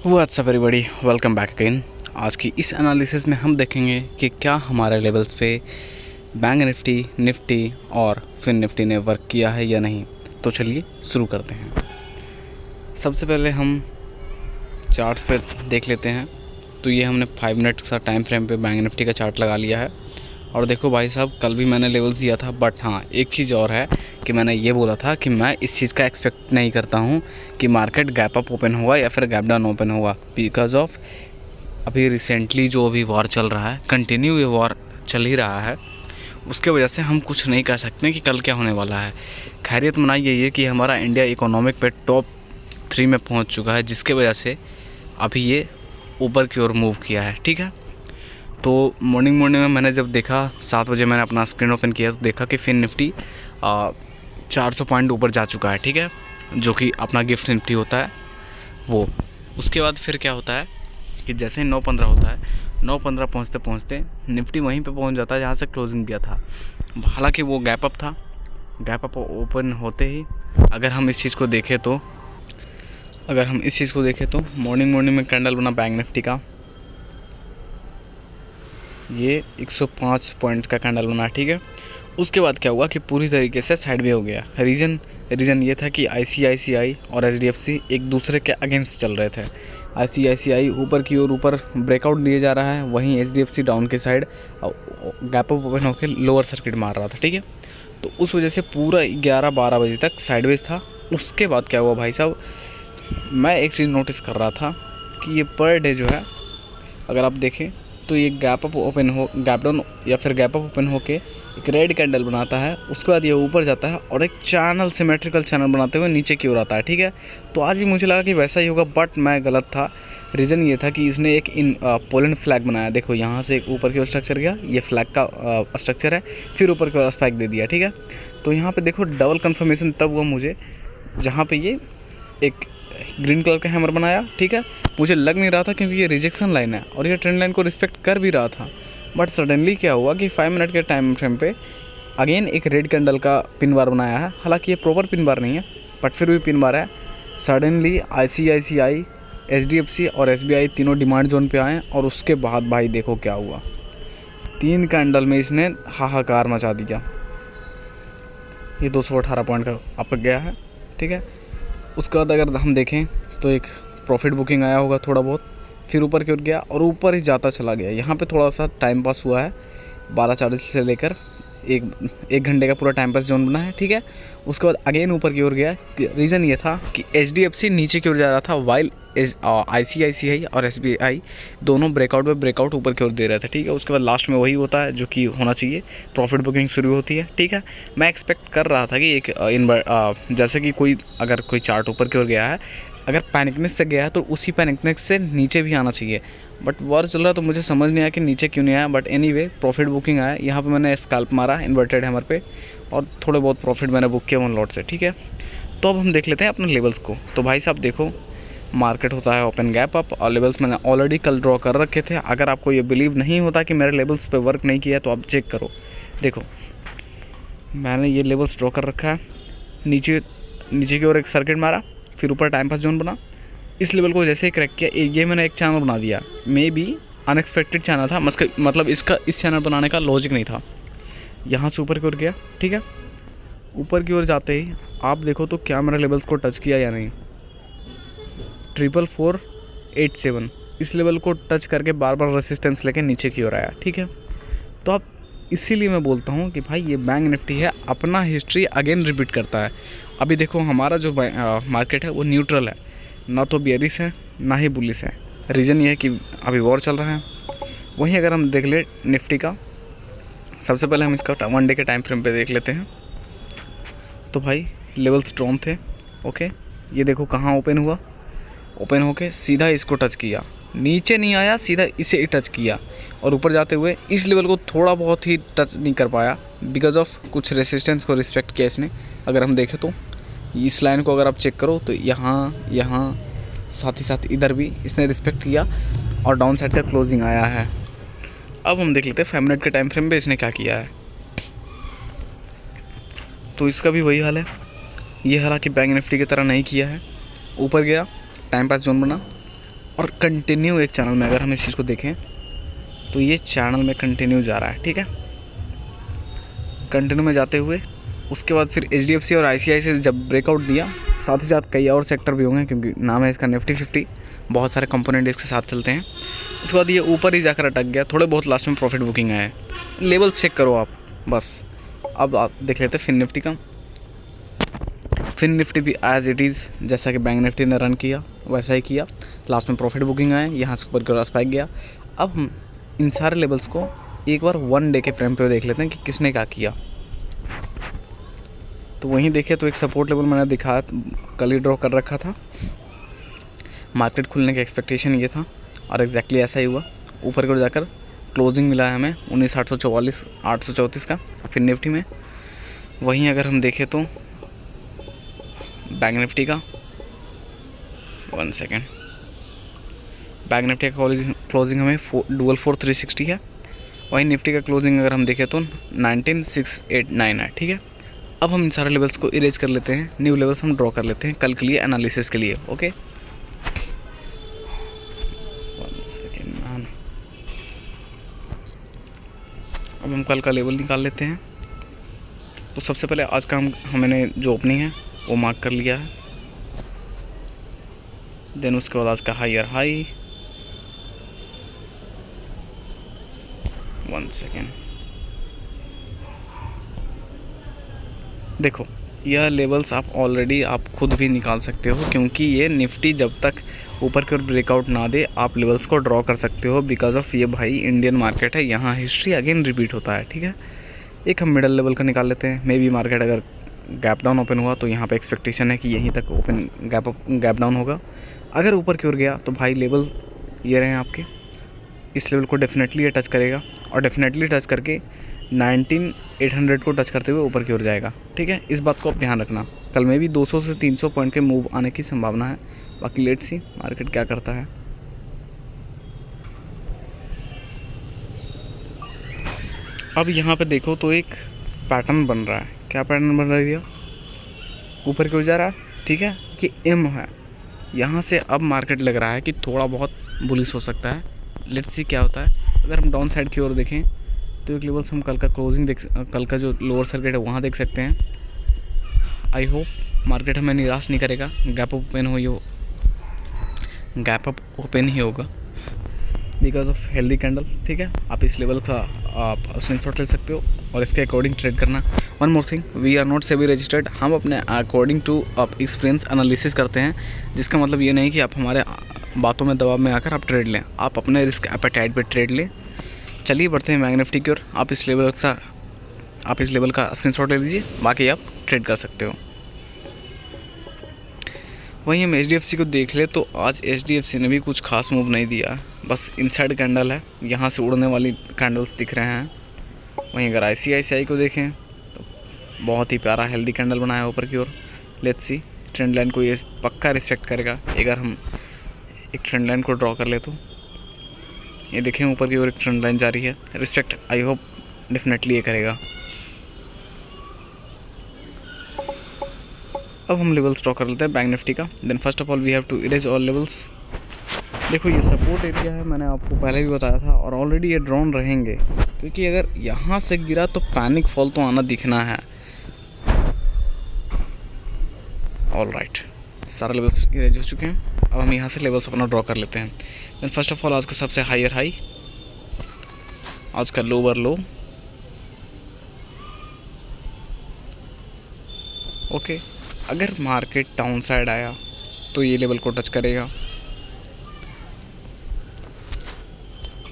WhatsApp everybody, welcome back again. आज की इस एनालिसिस में हम देखेंगे कि क्या हमारे लेवल्स पे बैंक निफ्टी और फिन निफ्टी ने वर्क किया है या नहीं। तो चलिए शुरू करते हैं। सबसे पहले हम चार्ट्स पे देख लेते हैं। तो ये हमने 5 मिनट का टाइम फ्रेम पे बैंक निफ्टी का चार्ट लगा लिया है। और देखो भाई साहब, कल भी मैंने लेवल्स दिया था, बट हाँ एक चीज़ और है कि मैंने ये बोला था कि मैं इस चीज़ का एक्सपेक्ट नहीं करता हूँ कि मार्केट गैप अप ओपन होगा या फिर गैप डाउन ओपन होगा, बिकॉज ऑफ अभी रिसेंटली जो अभी वॉर चल रहा है, कंटिन्यू ये वॉर चल ही रहा है। उसके वजह से हम कुछ नहीं कह सकते कि कल क्या होने वाला है। खैरियत मनाई यही है कि हमारा इंडिया इकोनॉमिक पे टॉप 3 में पहुँच चुका है, जिसके वजह से अभी ये ऊपर की ओर मूव किया है। ठीक है, तो मॉर्निंग में मैंने जब देखा 7 बजे मैंने अपना स्क्रीन ओपन किया तो देखा कि फिन निफ्टी 400 पॉइंट ऊपर जा चुका है। ठीक है, जो कि अपना गिफ्ट निफ्टी होता है वो। उसके बाद फिर क्या होता है कि जैसे ही 9:15 होता है, 9:15 पहुँचते पहुँचते निफ्टी वहीं पे पहुँच जाता है जहाँ से क्लोजिंग दिया था। हालांकि वो गैप अप था। गैप अप ओपन होते ही अगर हम इस चीज़ को देखें तो मॉर्निंग में कैंडल बना बैंक निफ्टी का, ये 105 पॉइंट का कैंडल बना। ठीक है, उसके बाद क्या हुआ कि पूरी तरीके से साइडवे हो गया। रीज़न ये था कि आईसीआईसीआई और एचडीएफसी एक दूसरे के अगेंस्ट चल रहे थे। आईसीआईसीआई ऊपर की ओर ऊपर ब्रेकआउट दिए जा रहा है, वहीं एचडीएफसी डाउन के साइड गैप अप ओपन होकर लोअर सर्किट मार रहा था। ठीक है, तो उस वजह से पूरा 11-12 बजे तक साइडवेज था। उसके बाद क्या हुआ भाई साहब, मैं एक चीज़ नोटिस कर रहा था कि ये पर डे जो है, अगर आप देखें तो ये गैप डाउन या फिर गैप अप ओपन होके एक रेड कैंडल बनाता है। उसके बाद ये ऊपर जाता है और एक सिमेट्रिकल चैनल बनाते हुए नीचे की ओर आता है। ठीक है, तो आज भी मुझे लगा कि वैसा ही होगा, बट मैं गलत था। रीज़न ये था कि इसने एक पोलैंड फ्लैग बनाया। देखो यहाँ से एक ऊपर की ओर स्ट्रक्चर गया, ये फ्लैग का स्ट्रक्चर है, फिर ऊपर की ओर स्पाइक दे दिया। ठीक है, तो यहाँ पे देखो डबल कंफर्मेशन तब हुआ मुझे जहाँ पे ये एक ग्रीन कलर का हैमर बनाया। ठीक है, मुझे लग नहीं रहा था क्योंकि ये रिजेक्शन लाइन है और ये ट्रेंड लाइन को रिस्पेक्ट कर भी रहा था। बट सडनली क्या हुआ कि 5 मिनट के टाइम फ्रेम पे अगेन एक रेड कैंडल का पिन बार बनाया है। हालांकि ये प्रॉपर पिन बार नहीं है, बट फिर भी पिन बार है। सडनली आईसीआईसीआई, एचडीएफसी और एसबीआई तीनों डिमांड जोन पे आए और उसके बाद भाई देखो क्या हुआ। 3 कैंडल में इसने हाहाकार मचा दिया। ये 218 पॉइंट का अप गया है। ठीक है, उसके बाद अगर हम देखें तो एक प्रॉफिट बुकिंग आया होगा थोड़ा बहुत, फिर ऊपर की ओर गया और ऊपर ही जाता चला गया। यहाँ पे थोड़ा सा टाइम पास हुआ है, 12:40 से लेकर एक घंटे का पूरा टाइम पास जोन बना है। ठीक है, उसके बाद अगेन ऊपर की ओर गया। रीज़न ये था कि एचडीएफसी नीचे की ओर जा रहा था, वाइल आईसीआईसीआई और एसबीआई दोनों ब्रेकआउट ऊपर की ओर दे रहे थे। ठीक है, उसके बाद लास्ट में वही होता है जो कि होना चाहिए, प्रॉफिट बुकिंग शुरू होती है। ठीक है, मैं एक्सपेक्ट कर रहा था कि एक जैसे कि अगर कोई चार्ट ऊपर की ओर गया है, अगर पैनिकनेस से गया है तो उसी पैनिकनेस से नीचे भी आना चाहिए। बट वॉर चल रहा तो मुझे समझ नहीं आया कि नीचे क्यों नहीं आया। बट एनीवे प्रॉफिट बुकिंग आया। यहाँ पे मैंने स्कैल्प मारा इन्वर्टेड हैमर पे और थोड़े बहुत प्रॉफिट मैंने बुक किया 1 लॉट से। ठीक है, तो अब हम देख लेते हैं अपने लेवल्स को। तो भाई साहब देखो, मार्केट होता है ओपन गैप अप और लेवल्स मैंने ऑलरेडी कल ड्रॉ कर रखे थे। अगर आपको ये बिलीव नहीं होता कि मेरे लेवल्स पे वर्क नहीं किया तो आप चेक करो। देखो मैंने ये लेवल्स ड्रॉ कर रखा है। नीचे की ओर एक सर्किट मारा, फिर ऊपर टाइम पास जोन बना। इस लेवल को जैसे ही क्रैक किया, ये मैंने एक चैनल बना दिया। मे बी अनएक्सपेक्टेड चैनल था, मतलब इसका इस चैनल बनाने का लॉजिक नहीं था। यहाँ से ऊपर की ओर गया। ठीक है, ऊपर की ओर जाते ही आप देखो तो क्या मेरे लेवल्स को टच किया या नहीं। 44487 इस लेवल को टच करके बार बार रेसिस्टेंस लेके नीचे की ओर आया। ठीक है, तो अब इसीलिए मैं बोलता हूँ कि भाई ये बैंक निफ्टी है, अपना हिस्ट्री अगेन रिपीट करता है। अभी देखो हमारा जो मार्केट है वो न्यूट्रल है, ना तो बेयरिश है ना ही बुलिश है। रीज़न ये है कि अभी वॉर चल रहा है। वहीं अगर हम देख ले निफ्टी का, सबसे पहले हम इसका 1 डे के टाइम फ्रेम पे देख लेते हैं। तो भाई लेवल स्ट्रॉन्ग थे। ओके, ये देखो कहाँ ओपन हुआ, ओपन होके सीधा इसको टच किया, नीचे नहीं आया, सीधा इसे टच किया और ऊपर जाते हुए इस लेवल को थोड़ा बहुत ही टच नहीं कर पाया बिकॉज ऑफ कुछ रेसिस्टेंस को रिस्पेक्ट किया इसने। अगर हम देखें तो इस लाइन को अगर आप चेक करो तो यहाँ साथ ही साथ इधर भी इसने रिस्पेक्ट किया और डाउन साइड का क्लोजिंग आया है। अब हम देख लेते हैं 5 मिनट के टाइम फ्रेम पे इसने क्या किया है। तो इसका भी वही हाल है। ये हालांकि बैंक निफ्टी की तरह नहीं किया है, ऊपर गया, टाइम पास जोन बना और कंटिन्यू एक चैनल में अगर हम इस चीज़ को देखें तो ये चैनल में कंटिन्यू जा रहा है, ठीक है। कंटिन्यू में जाते हुए उसके बाद फिर HDFC और ICICI से जब ब्रेकआउट दिया, साथ ही साथ कई और सेक्टर भी होंगे क्योंकि नाम है इसका निफ्टी 50, बहुत सारे कंपोनेंट इसके साथ चलते हैं। उसके बाद ये ऊपर ही जाकर अटक गया, थोड़े बहुत लास्ट में प्रॉफिट बुकिंग आए। लेवल चेक करो आप बस। अब आप देख लेते हैं फिन निफ्टी का। फिन निफ्टी भी एज इट इज़ जैसा कि बैंक निफ्टी ने रन किया वैसा ही किया, लास्ट में प्रॉफिट बुकिंग आए, यहाँ से ऊपर की स्पाइक गया। अब हम इन सारे लेवल्स को एक बार 1 डे के फ्रेम पे देख लेते हैं कि किसने क्या किया। तो वहीं देखे तो एक सपोर्ट लेवल मैंने दिखाया, कल ही ड्रॉ कर रखा था। मार्केट खुलने का एक्सपेक्टेशन ये था और एग्जैक्टली ऐसा ही हुआ। ऊपर की ओर जाकर क्लोजिंग मिला है हमें 19,844 834 का फिर निफ्टी में। वहीं अगर हम देखें तो बैंक निफ्टी का 1 सेकेंड, बैंक निफ्टी का क्लोजिंग हमें 24,360 है। वहीं निफ्टी का क्लोजिंग अगर हम देखें तो 19,689 है, ठीक है। अब हम इन सारे लेवल्स को इरेज कर लेते हैं, न्यू लेवल्स हम ड्रॉ कर लेते हैं कल के लिए एनालिसिस के लिए। Okay 1 second man. अब हम कल का लेवल निकाल लेते हैं। तो सबसे पहले आज का हमने जो ओपनिंग है वो मार्क कर लिया है। देन उसके बाद आज का हायर हाई 1 सेकेंड। देखो यह लेवल्स आप ऑलरेडी आप खुद भी निकाल सकते हो क्योंकि ये निफ्टी जब तक ऊपर की ओर ब्रेकआउट ना दे आप लेवल्स को ड्रॉ कर सकते हो बिकॉज ऑफ ये भाई इंडियन मार्केट है, यहाँ हिस्ट्री अगेन रिपीट होता है, ठीक है। एक हम मिडल लेवल का निकाल लेते हैं। मे बी मार्केट अगर गैप डाउन ओपन हुआ तो यहाँ पे एक्सपेक्टेशन है कि यहीं तक ओपन गैप डाउन होगा। अगर ऊपर की ओर गया तो भाई लेवल ये रहे आपके, इस लेवल को डेफिनेटली ये टच करेगा और डेफिनेटली टच करके 19,800 को टच करते हुए ऊपर की ओर जाएगा, ठीक है। इस बात को आप ध्यान रखना। कल में भी 200 से 300 पॉइंट के मूव आने की संभावना है। बाकी लेट्स सी मार्केट क्या करता है। अब यहाँ पे देखो तो एक पैटर्न बन रहा है। क्या पैटर्न बन रहा है भैया? ऊपर की ओर जा रहा है, ठीक है। ये एम है, यहाँ से अब मार्केट लग रहा है कि थोड़ा बहुत बुलिश हो सकता है। लेट्स सी क्या होता है। अगर हम डाउन साइड की ओर देखें तो एक लेवल्स हम कल का क्लोजिंग कल का जो लोअर सर्किट है वहाँ देख सकते हैं। आई होप मार्केट हमें निराश नहीं करेगा, गैप अप ओपन ही होगा बिकॉज ऑफ हेल्दी कैंडल, ठीक है। आप इस लेवल का आप स्क्रीनशॉट ले सकते हो और इसके अकॉर्डिंग ट्रेड करना। One more thing, we are not SEBI registered. हम अपने अकॉर्डिंग टू आप एक्सपीरियंस एनालिसिस करते हैं, जिसका मतलब ये नहीं कि आप हमारे बातों में दबाव में आकर आप ट्रेड लें। आप अपने रिस्क एपेटाइट पे ट्रेड लें। चलिए बढ़ते हैं बैंक निफ्टी की ओर। आप इस लेवल का स्क्रीनशॉट ले लीजिए, बाकी आप ट्रेड कर सकते हो। वहीं हम HDFC को देख ले तो आज HDFC ने भी कुछ खास मूव नहीं दिया, बस इनसाइड कैंडल है, यहाँ से उड़ने वाली कैंडल्स दिख रहे हैं। वहीं अगर ICICI को देखें तो बहुत ही प्यारा हेल्दी कैंडल बनाया ऊपर की ओर। लेट्स सी ट्रेंड लाइन को ये पक्का रिस्पेक्ट करेगा। अगर हम एक ट्रेंड लाइन को ड्रॉ कर ले तो ये देखें ऊपर की ओर एक ट्रेंड लाइन जा रही है, रिस्पेक्ट आई होप डेफिनेटली ये करेगा। अब हम लेवल्स ड्रॉ कर लेते हैं बैंक निफ्टी का। Then first of all we have to erase all levels. देखो ये सपोर्ट एरिया है, मैंने आपको पहले भी बताया था और ऑलरेडी ये ड्रॉन रहेंगे क्योंकि अगर यहाँ से गिरा तो पैनिक फॉल तो आना दिखना है। ऑल राइट, सारे लेवल्स इरेज हो चुके हैं। अब हम यहाँ से लेवल्स अपना ड्रॉ कर लेते हैं। देन फर्स्ट ऑफ ऑल आज का सबसे हायर हाई, आज का लोअर लो, ओके। अगर मार्केट डाउन साइड आया तो ये लेवल को टच करेगा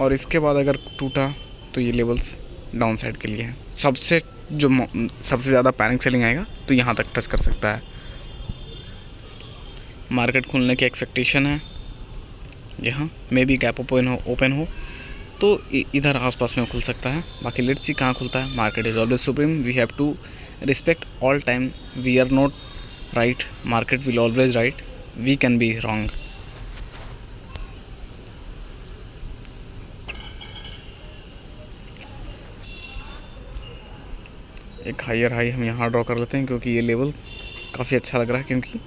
और इसके बाद अगर टूटा तो ये लेवल्स डाउन साइड के लिए हैं। सबसे ज़्यादा पैनिक सेलिंग आएगा तो यहाँ तक टच कर सकता है। मार्केट खुलने की एक्सपेक्टेशन है, यहाँ मे बी गैप ओपन हो तो इधर आसपास में खुल सकता है। बाकी लेट्स सी कहाँ खुलता है। Market is always supreme, we have to respect all time. We are not right, market will always right, we can be wrong. एक हायर हाई हम यहाँ ड्रॉ कर लेते हैं क्योंकि ये लेवल काफ़ी अच्छा लग रहा है, क्योंकि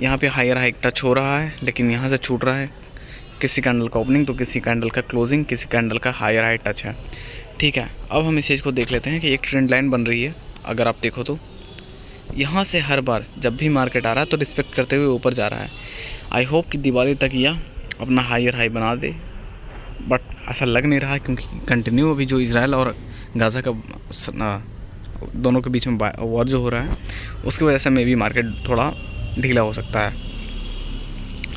यहाँ पे हायर हाई टच हो रहा है लेकिन यहाँ से छूट रहा है। किसी कैंडल का ओपनिंग तो किसी कैंडल का क्लोजिंग, किसी कैंडल का हायर हाई टच है, ठीक है। अब हम इस चीज़ को देख लेते हैं कि एक ट्रेंड लाइन बन रही है। अगर आप देखो तो यहाँ से हर बार जब भी मार्केट आ रहा है तो रिस्पेक्ट करते हुए ऊपर जा रहा है। आई होप कि दिवाली तक यह अपना हायर हाई बना दे, बट ऐसा लग नहीं रहा है क्योंकि कंटिन्यू अभी जो इजराइल और गाज़ा का दोनों के बीच में वॉर जो हो रहा है उसकी वजह से मे भी मार्केट थोड़ा ढीला हो सकता है।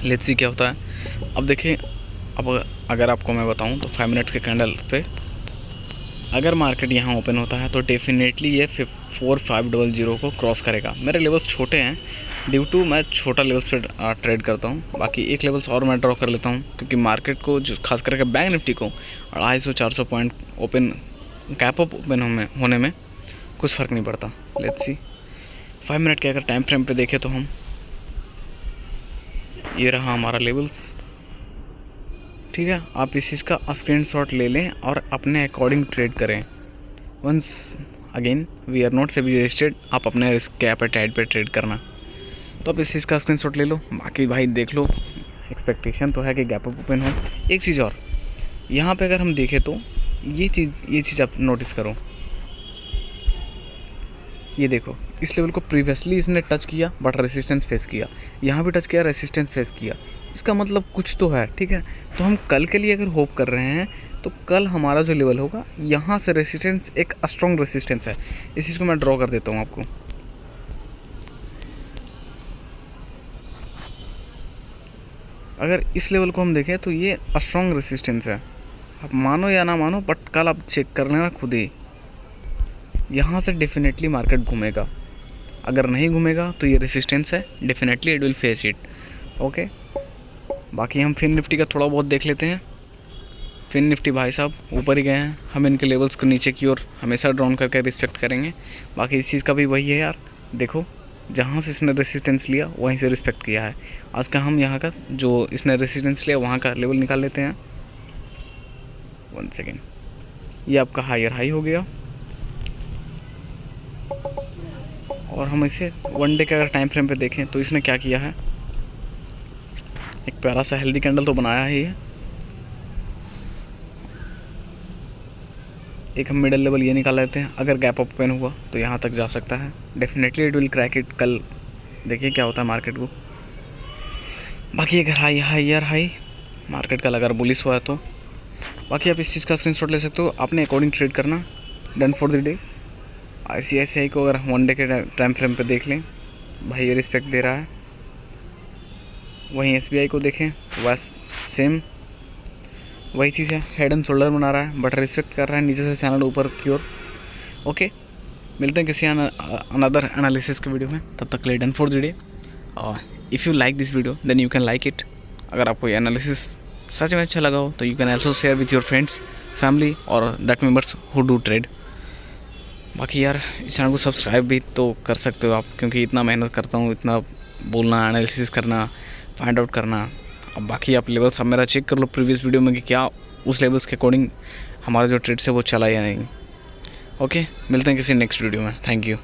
लेट्स सी क्या होता है। अब देखिए, अब अगर आपको मैं बताऊं तो 5 मिनट्स के कैंडल पे अगर मार्केट यहाँ ओपन होता है तो डेफिनेटली ये 4500 को क्रॉस करेगा। मेरे लेवल्स छोटे हैं ड्यू टू मैं छोटा लेवल्स पे ट्रेड करता हूँ। बाकी एक लेवल्स और मैं ड्रॉ कर लेता हूँ क्योंकि मार्केट को जो खास करके बैंक निफ्टी को 250-400 point open cap up open होने में कुछ फ़र्क नहीं पड़ता। लेट्स सी 5 मिनट के अगर टाइम फ्रेम पे देखें तो हम ये रहा हमारा लेवल्स, ठीक है। आप इस चीज़ का स्क्रीनशॉट ले लें और अपने अकॉर्डिंग ट्रेड करें। Once again we are not SEBI registered, आप अपने रिस्क के एपेटाइट पे ट्रेड करना। तो आप इस चीज़ का स्क्रीनशॉट ले लो। बाकी भाई देख लो, एक्सपेक्टेशन तो है कि गैप अप ओपन हो। एक चीज़ और यहाँ पे अगर हम देखें तो ये चीज़ आप नोटिस करो, ये देखो इस लेवल को प्रीवियसली इसने टच किया बट रेसिस्टेंस फेस किया, यहाँ भी टच किया रेसिस्टेंस फेस किया। इसका मतलब कुछ तो है, ठीक है। तो हम कल के लिए अगर होप कर रहे हैं तो कल हमारा जो लेवल होगा यहाँ से रेसिस्टेंस एक स्ट्रॉन्ग रेसिस्टेंस है। इस चीज़ को मैं ड्रॉ कर देता हूँ आपको। अगर इस लेवल को हम देखें तो ये स्ट्रॉन्ग रेसिस्टेंस है, आप मानो या ना मानो, बट कल आप चेक कर लेना खुद ही। यहाँ से डेफिनेटली मार्केट घूमेगा, अगर नहीं घूमेगा तो ये रेसिस्टेंस है, definitely it will face it, okay. बाकी हम फिन निफ्टी का थोड़ा बहुत देख लेते हैं। फिन निफ्टी भाई साहब ऊपर ही गए हैं, हम इनके लेवल्स को नीचे की ओर हमेशा ड्राउन करके रिस्पेक्ट करेंगे। बाकी इस चीज़ का भी वही है यार, देखो जहाँ से इसने रेसिस्टेंस लिया वहीं से रिस्पेक्ट किया है। आज का हम यहाँ का जो इसने रेसिस्टेंस लिया वहाँ का लेवल निकाल लेते हैं। 1 सेकेंड, ये आपका हायर हाई हो गया और हम इसे 1 डे के अगर टाइम फ्रेम पे देखें तो इसने क्या किया है, एक प्यारा सा हेल्दी कैंडल तो बनाया ही है। एक हम मिडल लेवल ये निकाल लेते हैं, अगर गैप अप ओपन हुआ तो यहाँ तक जा सकता है, definitely it will crack it. कल देखिए क्या होता है मार्केट को। बाकी अगर हायर हाई मार्केट का अगर बुलिश हुआ है तो बाकी आप इस चीज़ का स्क्रीनशॉट ले सकते हो, अपने अकॉर्डिंग ट्रेड करना। Done for the day. ICICI को अगर 1 डे के टाइम फ्रेम पे देख लें भाई ये रिस्पेक्ट दे रहा है। वहीं SBI को देखें तो बस सेम वही चीज़ है, हेड एंड शोल्डर बना रहा है बट रिस्पेक्ट कर रहा है नीचे से चैनल ऊपर की ओर, ओके। मिलते हैं किसी अनदर एनालिसिस के वीडियो में, तब तक के लिए done for the day. If you like this video then you can like it. अगर आपको ये एनालिसिस सच में अच्छा लगा हो तो you can also share with your friends, family और that members who do trade. बाकी यार इस चैनल को सब्सक्राइब भी तो कर सकते हो आप, क्योंकि इतना मेहनत करता हूँ, इतना बोलना, एनालिसिस करना, फाइंड आउट करना। अब बाकी आप लेवल्स अब मेरा चेक कर लो प्रीवियस वीडियो में कि क्या उस लेवल्स के अकॉर्डिंग हमारा जो ट्रेड्स है वो चला या नहीं, ओके। मिलते हैं किसी नेक्स्ट वीडियो में, थैंक यू।